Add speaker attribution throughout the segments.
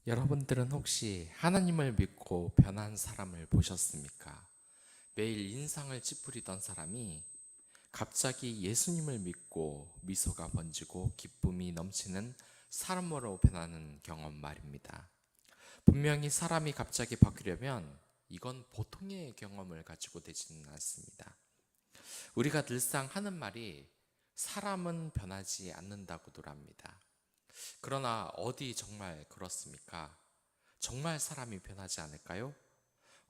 Speaker 1: 여러분들은 혹시 하나님을 믿고 변한 사람을 보셨습니까? 매일 인상을 찌푸리던 사람이 갑자기 예수님을 믿고 미소가 번지고 기쁨이 넘치는 사람으로 변하는 경험 말입니다. 분명히 사람이 갑자기 바뀌려면 이건 보통의 경험을 가지고 되지는 않습니다. 우리가 늘상 하는 말이 사람은 변하지 않는다고들 합니다. 그러나 어디 정말 그렇습니까? 정말 사람이 변하지 않을까요?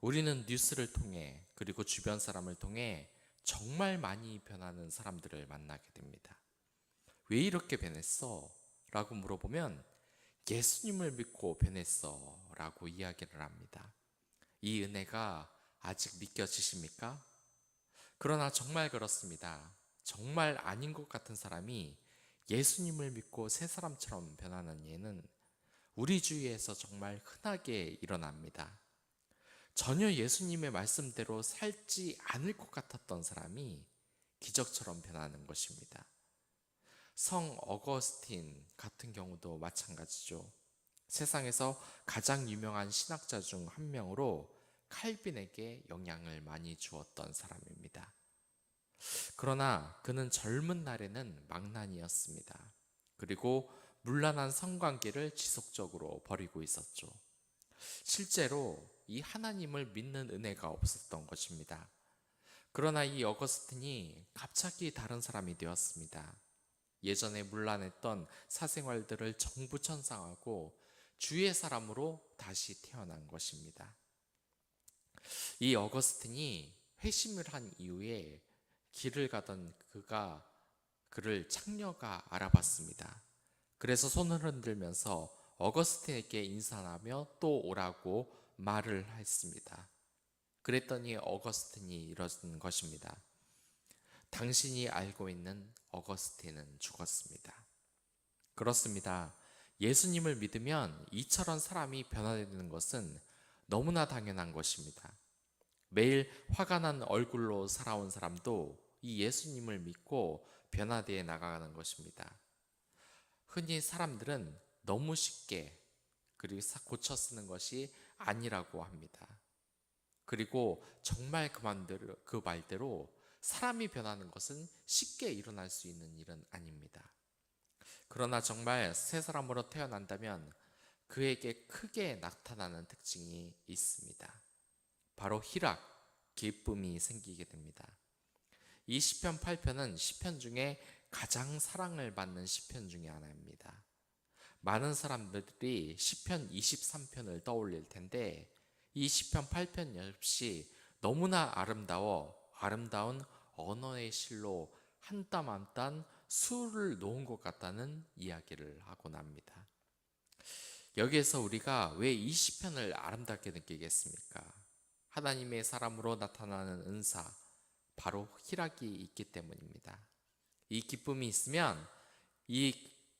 Speaker 1: 우리는 뉴스를 통해 그리고 주변 사람을 통해 정말 많이 변하는 사람들을 만나게 됩니다. 왜 이렇게 변했어? 라고 물어보면 예수님을 믿고 변했어 라고 이야기를 합니다. 이 은혜가 아직 믿겨지십니까? 그러나 정말 그렇습니다. 정말 아닌 것 같은 사람이 예수님을 믿고 새 사람처럼 변하는 예는 우리 주위에서 정말 흔하게 일어납니다. 전혀 예수님의 말씀대로 살지 않을 것 같았던 사람이 기적처럼 변하는 것입니다. 성 어거스틴 같은 경우도 마찬가지죠. 세상에서 가장 유명한 신학자 중 한 명으로 칼빈에게 영향을 많이 주었던 사람입니다. 그러나 그는 젊은 날에는 망난이었습니다. 그리고 문란한 성관계를 지속적으로 벌이고 있었죠. 실제로 이 하나님을 믿는 은혜가 없었던 것입니다. 그러나 이 어거스틴이 갑자기 다른 사람이 되었습니다. 예전에 문란했던 사생활들을 전부 천상하고 주의 사람으로 다시 태어난 것입니다. 이 어거스틴이 회심을 한 이후에 길을 가던 그를 창녀가 알아봤습니다. 그래서 손을 흔들면서 어거스틴에게 인사하며 또 오라고 말을 했습니다. 그랬더니 어거스틴이 이런 것입니다. 당신이 알고 있는 어거스틴은 죽었습니다. 그렇습니다. 예수님을 믿으면 이처럼 사람이 변화되는 것은 너무나 당연한 것입니다. 매일 화가 난 얼굴로 살아온 사람도 이 예수님을 믿고 변화되어 나가는 것입니다. 흔히 사람들은 너무 쉽게 그리고 고쳐 쓰는 것이 아니라고 합니다. 그리고 정말 그 말대로 사람이 변하는 것은 쉽게 일어날 수 있는 일은 아닙니다. 그러나 정말 새 사람으로 태어난다면 그에게 크게 나타나는 특징이 있습니다. 바로 희락, 기쁨이 생기게 됩니다. 이 시편 8편은 시편 중에 가장 사랑을 받는 시편 중에 하나입니다. 많은 사람들이 시편 23편을 떠올릴 텐데 이 시편 8편 역시 너무나 아름다운 언어의 실로 한 땀 한 땀 수를 놓은 것 같다는 이야기를 하곤 합니다. 여기에서 우리가 왜 이 시편을 아름답게 느끼겠습니까? 하나님의 사람으로 나타나는 은사, 바로 희락이 있기 때문입니다. 이 기쁨이 있으면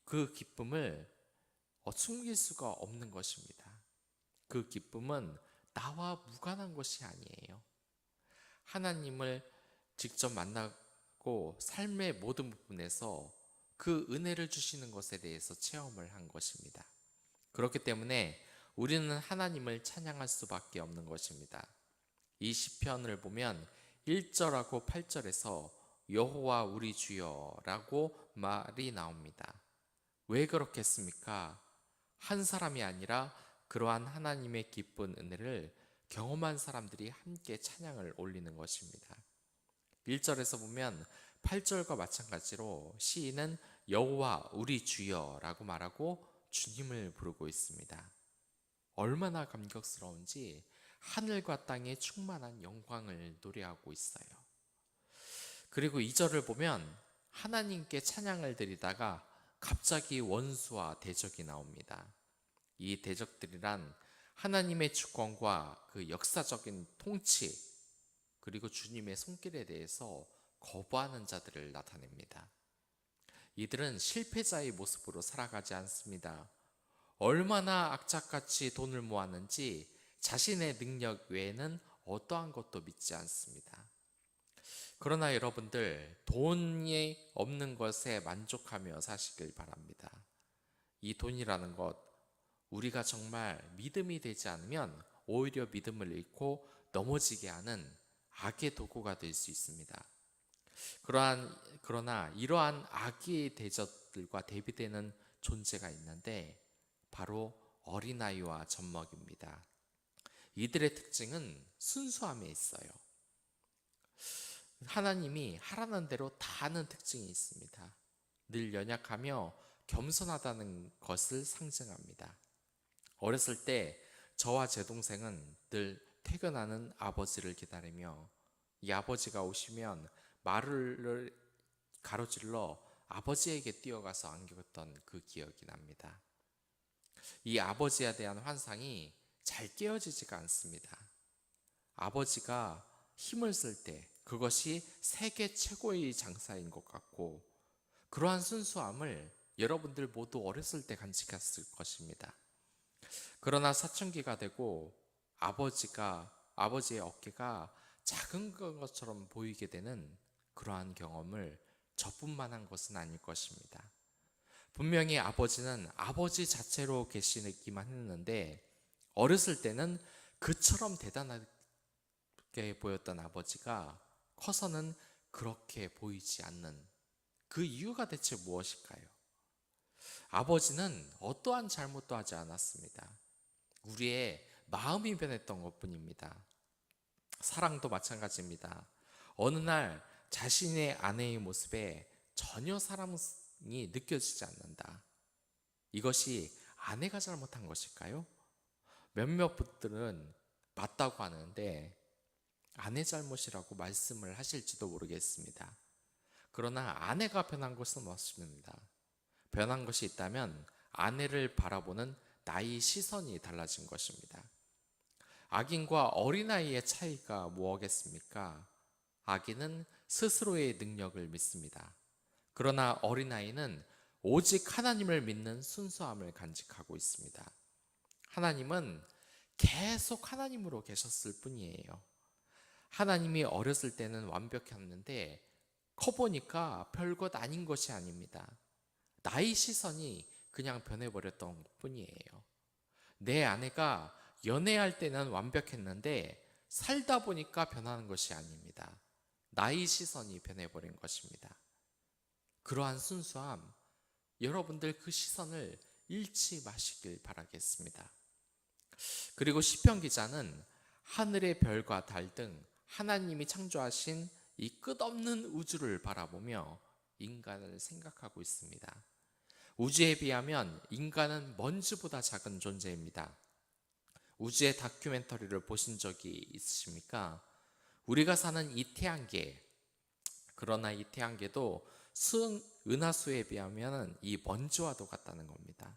Speaker 1: 그 기쁨을 숨길 수가 없는 것입니다. 그 기쁨은 나와 무관한 것이 아니에요. 하나님을 직접 만나고 삶의 모든 부분에서 그 은혜를 주시는 것에 대해서 체험을 한 것입니다. 그렇기 때문에 우리는 하나님을 찬양할 수밖에 없는 것입니다. 이 시편을 보면 1절하고 8절에서 여호와 우리 주여라고 말이 나옵니다. 왜 그렇겠습니까? 한 사람이 아니라 그러한 하나님의 기쁜 은혜를 경험한 사람들이 함께 찬양을 올리는 것입니다. 1절에서 보면 8절과 마찬가지로 시인은 여호와 우리 주여라고 말하고 주님을 부르고 있습니다. 얼마나 감격스러운지 하늘과 땅에 충만한 영광을 노래하고 있어요. 그리고 2절을 보면 하나님께 찬양을 드리다가 갑자기 원수와 대적이 나옵니다. 이 대적들이란 하나님의 주권과 그 역사적인 통치 그리고 주님의 손길에 대해서 거부하는 자들을 나타냅니다. 이들은 실패자의 모습으로 살아가지 않습니다. 얼마나 악착같이 돈을 모았는지 자신의 능력 외에는 어떠한 것도 믿지 않습니다. 그러나 여러분들, 돈이 없는 것에 만족하며 사시길 바랍니다. 이 돈이라는 것 우리가 정말 믿음이 되지 않으면 오히려 믿음을 잃고 넘어지게 하는 악의 도구가 될 수 있습니다. 그러나 이러한 악의 대적들과 대비되는 존재가 있는데 바로 어린아이와 젖먹입니다. 이들의 특징은 순수함에 있어요. 하나님이 하라는 대로 다 하는 특징이 있습니다. 늘 연약하며 겸손하다는 것을 상징합니다. 어렸을 때 저와 제 동생은 늘 퇴근하는 아버지를 기다리며 이 아버지가 오시면 말을 가로질러 아버지에게 뛰어가서 안겼던 그 기억이 납니다. 이 아버지에 대한 환상이 잘 깨어지지가 않습니다. 아버지가 힘을 쓸 때 그것이 세계 최고의 장사인 것 같고, 그러한 순수함을 여러분들 모두 어렸을 때 간직했을 것입니다. 그러나 사춘기가 되고 아버지의 어깨가 작은 것처럼 보이게 되는 그러한 경험을 저뿐만 한 것은 아닐 것입니다. 분명히 아버지는 아버지 자체로 계시기만 했는데 어렸을 때는 그처럼 대단하게 보였던 아버지가 커서는 그렇게 보이지 않는 그 이유가 대체 무엇일까요? 아버지는 어떠한 잘못도 하지 않았습니다. 우리의 마음이 변했던 것뿐입니다. 사랑도 마찬가지입니다. 어느 날 자신의 아내의 모습에 전혀 사랑이 느껴지지 않는다. 이것이 아내가 잘못한 것일까요? 몇몇 분들은 맞다고 하는데 아내 잘못이라고 말씀을 하실지도 모르겠습니다. 그러나 아내가 변한 것은 없습니다. 변한 것이 있다면 아내를 바라보는 나의 시선이 달라진 것입니다. 아기과 어린아이의 차이가 무엇겠습니까? 아기는 스스로의 능력을 믿습니다. 그러나 어린아이는 오직 하나님을 믿는 순수함을 간직하고 있습니다. 하나님은 계속 하나님으로 계셨을 뿐이에요. 하나님이 어렸을 때는 완벽했는데 커보니까 별것 아닌 것이 아닙니다. 나의 시선이 그냥 변해버렸던 뿐이에요. 내 아내가 연애할 때는 완벽했는데 살다 보니까 변하는 것이 아닙니다. 나의 시선이 변해버린 것입니다. 그러한 순수함, 여러분들 그 시선을 잃지 마시길 바라겠습니다. 그리고 시편 기자는 하늘의 별과 달 등 하나님이 창조하신 이 끝없는 우주를 바라보며 인간을 생각하고 있습니다. 우주에 비하면 인간은 먼지보다 작은 존재입니다. 우주의 다큐멘터리를 보신 적이 있으십니까? 우리가 사는 이 태양계, 그러나 이 태양계도 은하수에 비하면 이 먼지와도 같다는 겁니다.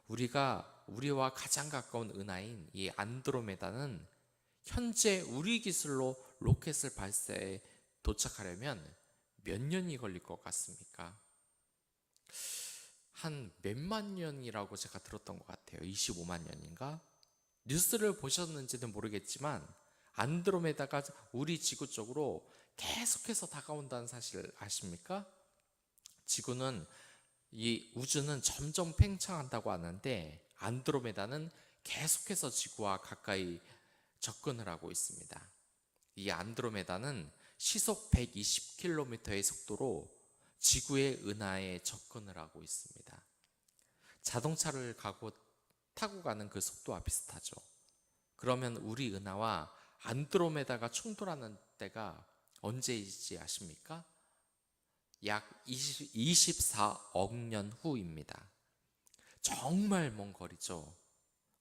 Speaker 1: 우리와 가장 가까운 은하인 이 안드로메다는 현재 우리 기술로 로켓을 발사해 도착하려면 몇 년이 걸릴 것 같습니까? 한 몇만 년이라고 제가 들었던 것 같아요. 25만 년인가? 뉴스를 보셨는지는 모르겠지만 안드로메다가 우리 지구 쪽으로 계속해서 다가온다는 사실을 아십니까? 이 우주는 점점 팽창한다고 하는데 안드로메다는 계속해서 지구와 가까이 접근을 하고 있습니다. 이 안드로메다는 시속 120km의 속도로 지구의 은하에 접근을 하고 있습니다. 자동차를 타고 가는 그 속도와 비슷하죠. 그러면 우리 은하와 안드로메다가 충돌하는 때가 언제이지 아십니까? 약 24억 년 후입니다. 정말 먼 거리죠.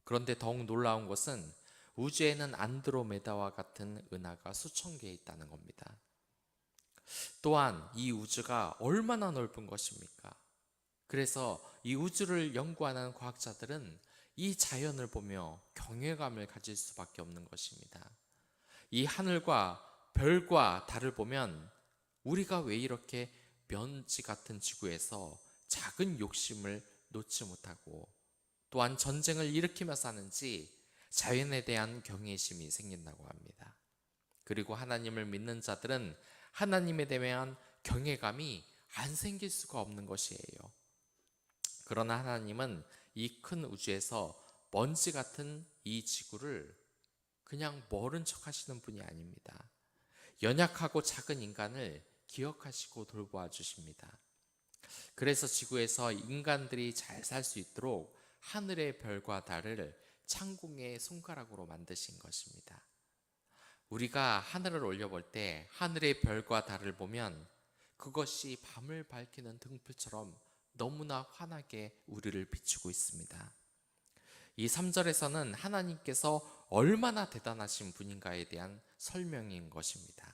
Speaker 1: 그런데 더욱 놀라운 것은 우주에는 안드로메다와 같은 은하가 수천 개 있다는 겁니다. 또한 이 우주가 얼마나 넓은 것입니까? 그래서 이 우주를 연구하는 과학자들은 이 자연을 보며 경외감을 가질 수밖에 없는 것입니다. 이 하늘과 별과 달을 보면 우리가 왜 이렇게 먼지 같은 지구에서 작은 욕심을 놓지 못하고 또한 전쟁을 일으키며 사는지 자연에 대한 경외심이 생긴다고 합니다. 그리고 하나님을 믿는 자들은 하나님에 대한 경외감이 안 생길 수가 없는 것이에요. 그러나 하나님은 이 큰 우주에서 먼지 같은 이 지구를 그냥 모른 척 하시는 분이 아닙니다. 연약하고 작은 인간을 기억하시고 돌보아 주십니다. 그래서 지구에서 인간들이 잘 살 수 있도록 하늘의 별과 달을 창궁의 손가락으로 만드신 것입니다. 우리가 하늘을 올려볼 때 하늘의 별과 달을 보면 그것이 밤을 밝히는 등불처럼 너무나 환하게 우리를 비추고 있습니다. 이 3절에서는 하나님께서 얼마나 대단하신 분인가에 대한 설명인 것입니다.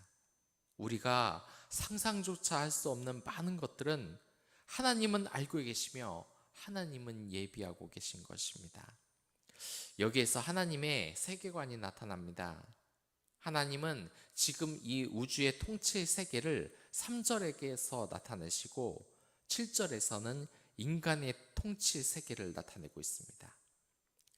Speaker 1: 우리가 상상조차 할 수 없는 많은 것들은 하나님은 알고 계시며 하나님은 예비하고 계신 것입니다. 여기에서 하나님의 세계관이 나타납니다. 하나님은 지금 이 우주의 통치의 세계를 3절에서 나타내시고 7절에서는 인간의 통치 세계를 나타내고 있습니다.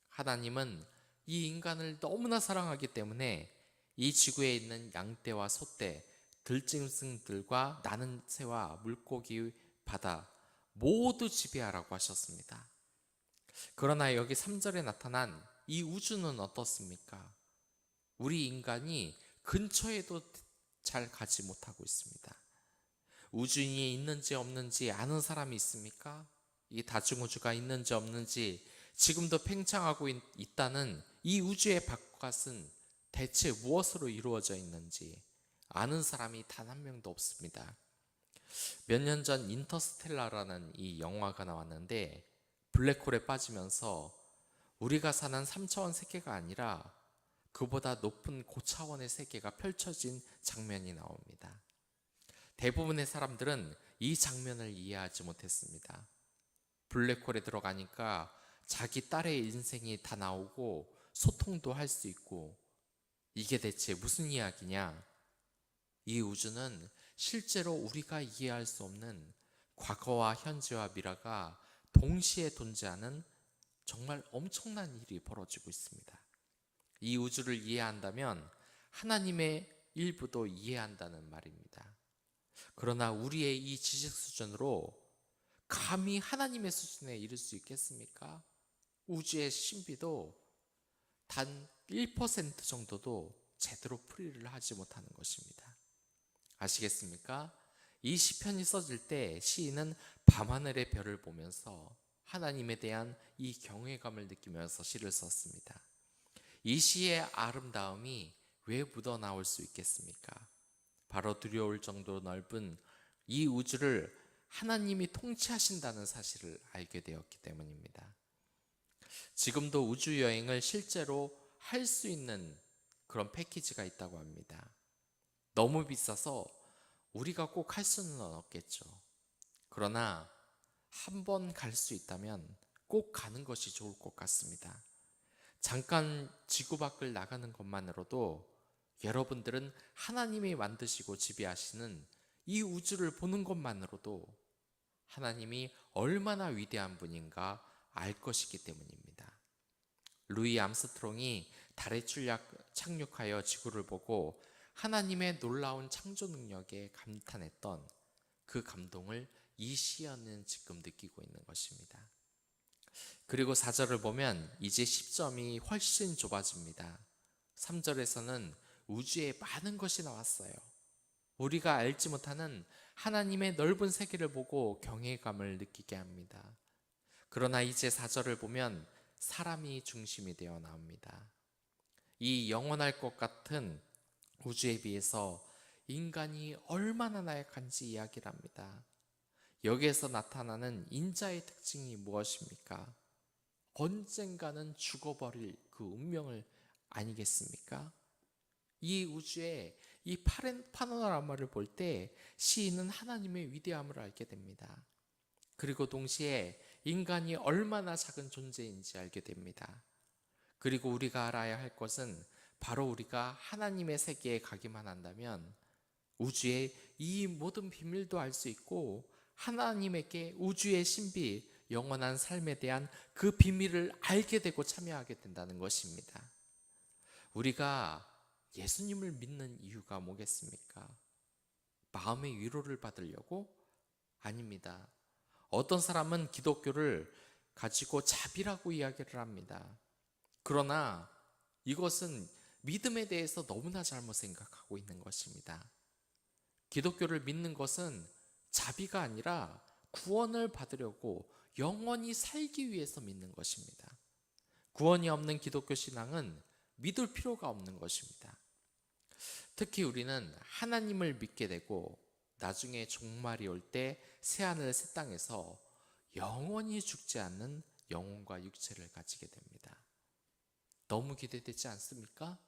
Speaker 1: 하나님은 이 인간을 너무나 사랑하기 때문에 이 지구에 있는 양떼와 소떼, 들짐승들과 나는 새와 물고기, 바다 모두 지배하라고 하셨습니다. 그러나 여기 3절에 나타난 이 우주는 어떻습니까? 우리 인간이 근처에도 잘 가지 못하고 있습니다. 우주인이 있는지 없는지 아는 사람이 있습니까? 이 다중우주가 있는지 없는지 지금도 팽창하고 있다는 이 우주의 바깥은 대체 무엇으로 이루어져 있는지 아는 사람이 단 한 명도 없습니다. 몇 년 전 인터스텔라라는 이 영화가 나왔는데 블랙홀에 빠지면서 우리가 사는 3차원 세계가 아니라 그보다 높은 고차원의 세계가 펼쳐진 장면이 나옵니다. 대부분의 사람들은 이 장면을 이해하지 못했습니다. 블랙홀에 들어가니까 자기 딸의 인생이 다 나오고 소통도 할 수 있고 이게 대체 무슨 이야기냐? 이 우주는 실제로 우리가 이해할 수 없는 과거와 현재와 미래가 동시에 존재하는 정말 엄청난 일이 벌어지고 있습니다. 이 우주를 이해한다면 하나님의 일부도 이해한다는 말입니다. 그러나 우리의 이 지식 수준으로 감히 하나님의 수준에 이를 수 있겠습니까? 우주의 신비도 단 1% 정도도 제대로 풀이를 하지 못하는 것입니다. 아시겠습니까? 이 시편이 써질 때 시인은 밤하늘의 별을 보면서 하나님에 대한 이 경외감을 느끼면서 시를 썼습니다. 이 시의 아름다움이 왜 묻어나올 수 있겠습니까? 바로 두려울 정도로 넓은 이 우주를 하나님이 통치하신다는 사실을 알게 되었기 때문입니다. 지금도 우주 여행을 실제로 할 수 있는 그런 패키지가 있다고 합니다. 너무 비싸서 우리가 꼭 할 수는 없겠죠. 그러나 한 번 갈 수 있다면 꼭 가는 것이 좋을 것 같습니다. 잠깐 지구 밖을 나가는 것만으로도 여러분들은 하나님이 만드시고 지배하시는 이 우주를 보는 것만으로도 하나님이 얼마나 위대한 분인가 알 것이기 때문입니다. 루이 암스트롱이 달에 착륙하여 지구를 보고 하나님의 놀라운 창조 능력에 감탄했던 그 감동을 이 시연은 지금 느끼고 있는 것입니다. 그리고 4절을 보면 이제 10점이 훨씬 좁아집니다. 3절에서는 우주에 많은 것이 나왔어요. 우리가 알지 못하는 하나님의 넓은 세계를 보고 경외감을 느끼게 합니다. 그러나 이제 4절을 보면 사람이 중심이 되어 나옵니다. 이 영원할 것 같은 우주에 비해서 인간이 얼마나 나약한지 이야기를 합니다. 여기에서 나타나는 인자의 특징이 무엇입니까? 언젠가는 죽어버릴 그 운명을 아니겠습니까? 이 우주의 이 파노라마를 볼 때 시인은 하나님의 위대함을 알게 됩니다. 그리고 동시에 인간이 얼마나 작은 존재인지 알게 됩니다. 그리고 우리가 알아야 할 것은 바로 우리가 하나님의 세계에 가기만 한다면 우주의 이 모든 비밀도 알 수 있고 하나님에게 우주의 신비, 영원한 삶에 대한 그 비밀을 알게 되고 참여하게 된다는 것입니다. 우리가 예수님을 믿는 이유가 뭐겠습니까? 마음의 위로를 받으려고? 아닙니다. 어떤 사람은 기독교를 가지고 자비라고 이야기를 합니다. 그러나 이것은 믿음에 대해서 너무나 잘못 생각하고 있는 것입니다. 기독교를 믿는 것은 자비가 아니라 구원을 받으려고 영원히 살기 위해서 믿는 것입니다. 구원이 없는 기독교 신앙은 믿을 필요가 없는 것입니다. 특히 우리는 하나님을 믿게 되고 나중에 종말이 올 때 새하늘 새 땅에서 영원히 죽지 않는 영혼과 육체를 가지게 됩니다. 너무 기대되지 않습니까?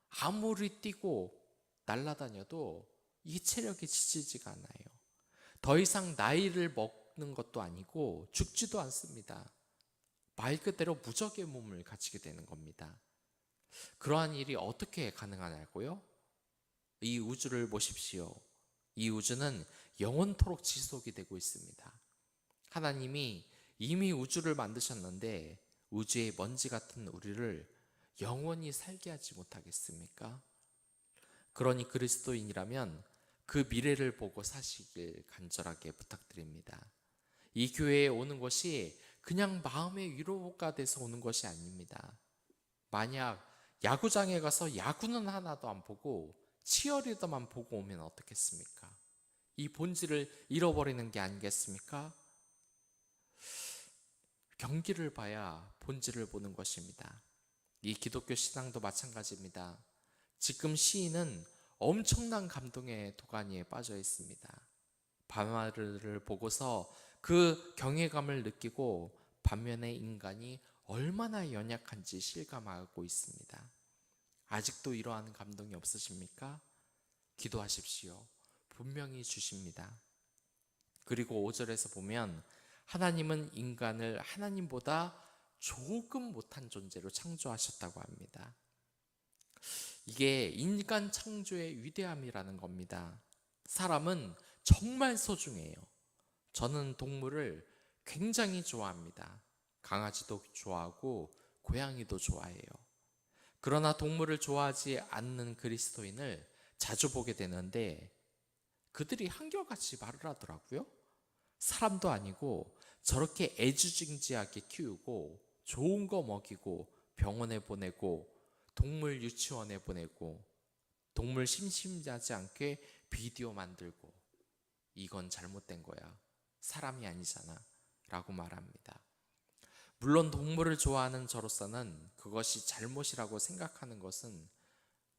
Speaker 1: 아무리 뛰고 날아다녀도 이 체력이 지치지가 않아요. 더 이상 나이를 먹는 것도 아니고 죽지도 않습니다. 말 그대로 무적의 몸을 가지게 되는 겁니다. 그러한 일이 어떻게 가능하냐고요? 이 우주를 보십시오. 이 우주는 영원토록 지속이 되고 있습니다. 하나님이 이미 우주를 만드셨는데 우주의 먼지 같은 우리를 영원히 살게 하지 못하겠습니까? 그러니 그리스도인이라면 그 미래를 보고 사시길 간절하게 부탁드립니다. 이 교회에 오는 것이 그냥 마음의 위로가 돼서 오는 것이 아닙니다. 만약 야구장에 가서 야구는 하나도 안 보고 치어리더만 보고 오면 어떻겠습니까? 이 본질을 잃어버리는 게 아니겠습니까? 경기를 봐야 본질을 보는 것입니다. 이 기독교 신앙도 마찬가지입니다. 지금 시인은 엄청난 감동의 도가니에 빠져 있습니다. 밤하늘을 보고서 그 경외감을 느끼고 반면에 인간이 얼마나 연약한지 실감하고 있습니다. 아직도 이러한 감동이 없으십니까? 기도하십시오. 분명히 주십니다. 그리고 5절에서 보면 하나님은 인간을 하나님보다 조금 못한 존재로 창조하셨다고 합니다. 이게 인간 창조의 위대함이라는 겁니다. 사람은 정말 소중해요. 저는 동물을 굉장히 좋아합니다. 강아지도 좋아하고 고양이도 좋아해요. 그러나 동물을 좋아하지 않는 그리스도인을 자주 보게 되는데 그들이 한결같이 말을 하더라고요. 사람도 아니고 저렇게 애지중지하게 키우고 좋은 거 먹이고 병원에 보내고 동물 유치원에 보내고 동물 심심하지 않게 비디오 만들고 이건 잘못된 거야. 사람이 아니잖아. 라고 말합니다. 물론 동물을 좋아하는 저로서는 그것이 잘못이라고 생각하는 것은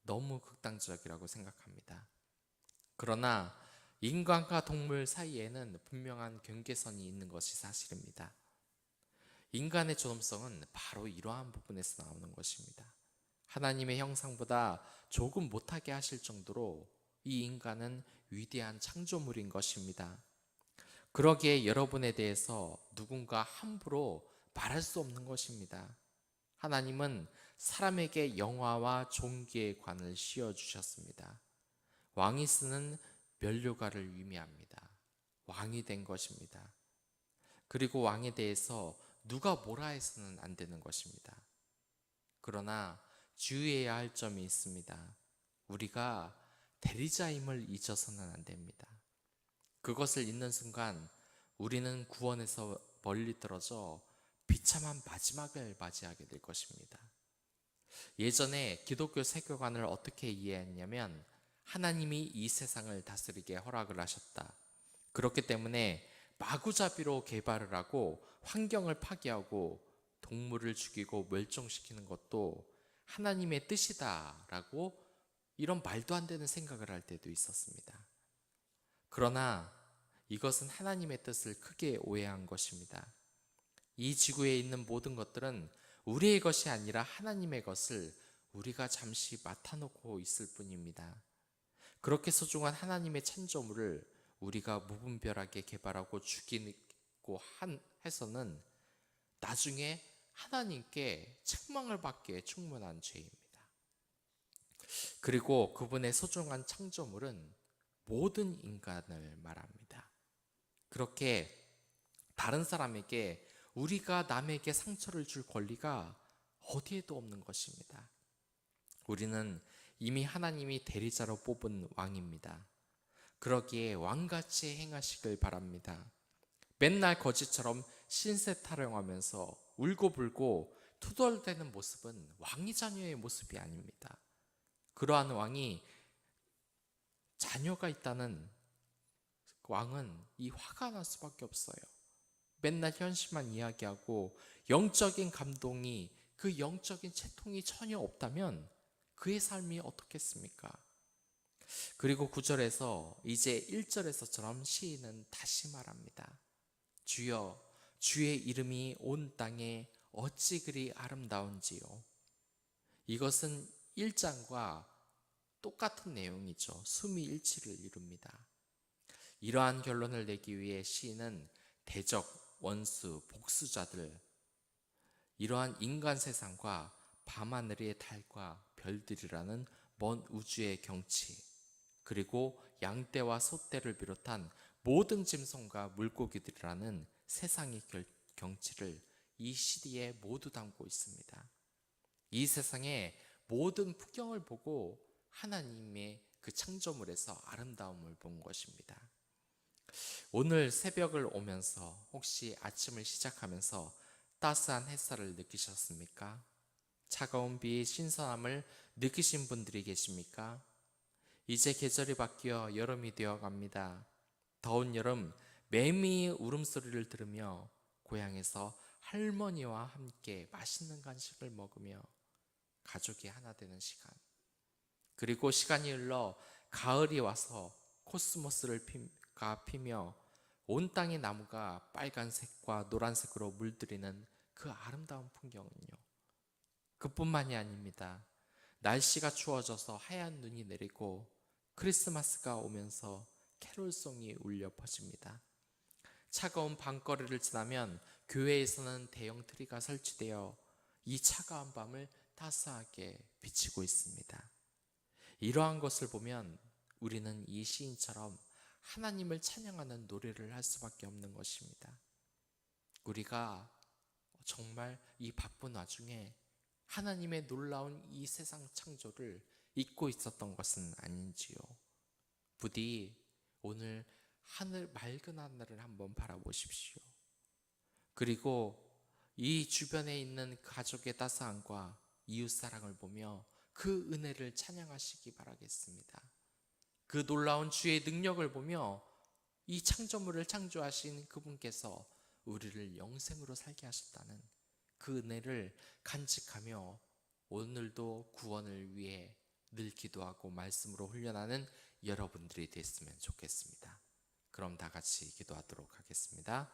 Speaker 1: 너무 극단적이라고 생각합니다. 그러나 인간과 동물 사이에는 분명한 경계선이 있는 것이 사실입니다. 인간의 존엄성은 바로 이러한 부분에서 나오는 것입니다. 하나님의 형상보다 조금 못하게 하실 정도로 이 인간은 위대한 창조물인 것입니다. 그러기에 여러분에 대해서 누군가 함부로 말할 수 없는 것입니다. 하나님은 사람에게 영화와 존귀의 관을 씌워주셨습니다. 왕이 쓰는 면류관을 의미합니다. 왕이 된 것입니다. 그리고 왕에 대해서 누가 뭐라 해서는 안 되는 것입니다. 그러나 주의해야 할 점이 있습니다. 우리가 대리자임을 잊어서는 안 됩니다. 그것을 잊는 순간 우리는 구원에서 멀리 떨어져 비참한 마지막을 맞이하게 될 것입니다. 예전에 기독교 세계관을 어떻게 이해했냐면 하나님이 이 세상을 다스리게 허락을 하셨다. 그렇기 때문에 마구잡이로 개발을 하고 환경을 파괴하고 동물을 죽이고 멸종시키는 것도 하나님의 뜻이다라고 이런 말도 안 되는 생각을 할 때도 있었습니다. 그러나 이것은 하나님의 뜻을 크게 오해한 것입니다. 이 지구에 있는 모든 것들은 우리의 것이 아니라 하나님의 것을 우리가 잠시 맡아놓고 있을 뿐입니다. 그렇게 소중한 하나님의 창조물을 우리가 무분별하게 개발하고 죽이고 해서는 나중에 하나님께 책망을 받기에 충분한 죄입니다. 그리고 그분의 소중한 창조물은 모든 인간을 말합니다. 그렇게 다른 사람에게 우리가 남에게 상처를 줄 권리가 어디에도 없는 것입니다. 우리는 이미 하나님이 대리자로 뽑은 왕입니다. 그러기에 왕같이 행하시길 바랍니다. 맨날 거지처럼 신세 타령하면서 울고불고 투덜대는 모습은 왕의 자녀의 모습이 아닙니다. 그러한 왕이 자녀가 있다는 왕은 이 화가 날 수밖에 없어요. 맨날 현실만 이야기하고 영적인 감동이, 그 영적인 채통이 전혀 없다면 그의 삶이 어떻겠습니까? 그리고 9절에서 이제 1절에서처럼 시인은 다시 말합니다. 주여, 주의 이름이 온 땅에 어찌 그리 아름다운지요. 이것은 1장과 똑같은 내용이죠. 수미일치를 이룹니다. 이러한 결론을 내기 위해 시인은 대적, 원수, 복수자들, 이러한 인간 세상과 밤하늘의 달과 별들이라는 먼 우주의 경치, 그리고 양떼와 소떼를 비롯한 모든 짐승과 물고기들이라는 세상의 경치를 이 시리에 모두 담고 있습니다. 이 세상의 모든 풍경을 보고 하나님의 그 창조물에서 아름다움을 본 것입니다. 오늘 새벽을 오면서 혹시 아침을 시작하면서 따스한 햇살을 느끼셨습니까? 차가운 비의 신선함을 느끼신 분들이 계십니까? 이제 계절이 바뀌어 여름이 되어 갑니다. 더운 여름, 매미의 울음소리를 들으며 고향에서 할머니와 함께 맛있는 간식을 먹으며 가족이 하나 되는 시간, 그리고 시간이 흘러 가을이 와서 코스모스를 피며 온 땅의 나무가 빨간색과 노란색으로 물들이는 그 아름다운 풍경은요, 그뿐만이 아닙니다. 날씨가 추워져서 하얀 눈이 내리고 크리스마스가 오면서 캐롤송이 울려 퍼집니다. 차가운 밤거리를 지나면 교회에서는 대형 트리가 설치되어 이 차가운 밤을 따스하게 비치고 있습니다. 이러한 것을 보면 우리는 이 시인처럼 하나님을 찬양하는 노래를 할 수밖에 없는 것입니다. 우리가 정말 이 바쁜 와중에 하나님의 놀라운 이 세상 창조를 잊고 있었던 것은 아닌지요. 부디 오늘 맑은 하늘을 한번 바라보십시오. 그리고 이 주변에 있는 가족의 따스함과 이웃사랑을 보며 그 은혜를 찬양하시기 바라겠습니다. 그 놀라운 주의 능력을 보며 이 창조물을 창조하신 그분께서 우리를 영생으로 살게 하셨다는 그 은혜를 간직하며 오늘도 구원을 위해 늘 기도하고 말씀으로 훈련하는 여러분들이 됐으면 좋겠습니다. 그럼 다 같이 기도하도록 하겠습니다.